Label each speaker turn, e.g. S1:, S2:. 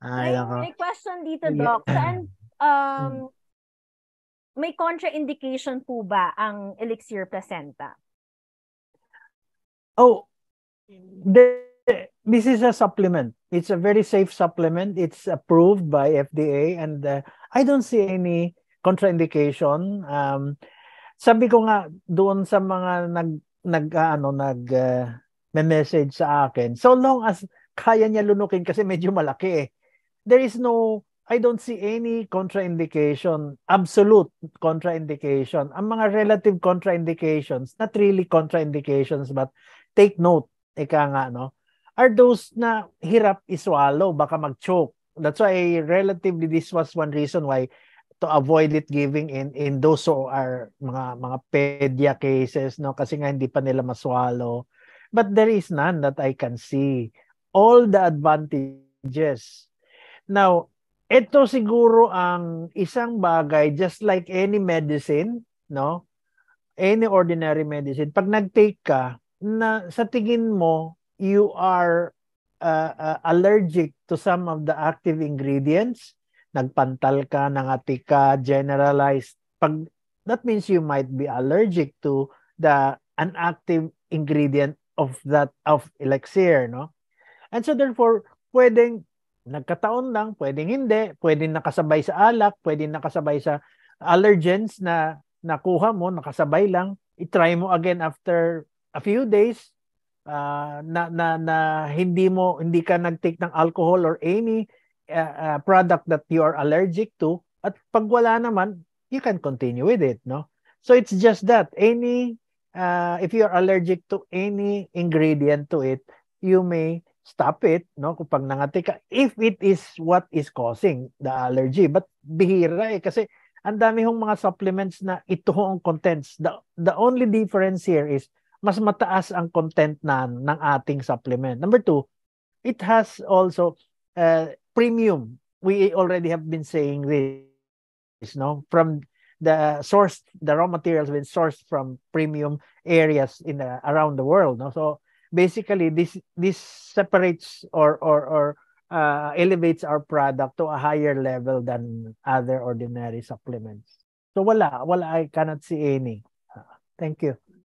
S1: Ay, nako.
S2: May question dito,
S1: Sige.
S2: Doc. Saan, may contraindication po ba ang Elixir Placenta?
S1: Oh, this is a supplement. It's a very safe supplement. It's approved by FDA, and I don't see any contraindication. Sabi ko nga doon sa mga message sa akin, so long as kaya niya lunukin kasi medyo malaki eh. There is no, I don't see any contraindication, absolute contraindication. Ang mga relative contraindications, not really contraindications, but take note, ika nga, no, are those na hirap iswallow, baka mag-choke. That's why relatively this was one reason why to avoid it giving in those who are mga pedia cases, no, kasi nga hindi pa nila maswallow. But there is none that I can see. All the advantages. Now, ito siguro ang isang bagay, just like any medicine, no? Any ordinary medicine, pag nag-take ka, na sa tingin mo, you are allergic to some of the active ingredients, nagpantal ka, nangati ka, generalized, that means you might be allergic to the inactive ingredient of elixir, no? And so therefore, pwedeng nagkataon lang, pwedeng hindi, pwedeng nakasabay sa alak, pwedeng nakasabay sa allergens na nakuha mo, nakasabay lang, i-try mo again after a few days, na hindi ka nag-take ng alcohol or any product that you are allergic to, at pag wala naman, you can continue with it, no? So it's just that if you are allergic to any ingredient to it, you may stop it, no? Kapag nangati ka, if it is what is causing the allergy. But bihira eh, kasi ang dami hong mga supplements na ito ang contents. The only difference here is mas mataas ang content ng ating supplement. Number two, it has also premium. We already have been saying this, no? From the source, the raw materials been sourced from premium areas around the world, no? So basically this separates or elevates our product to a higher level than other ordinary supplements. So wala, I cannot see any. Thank you.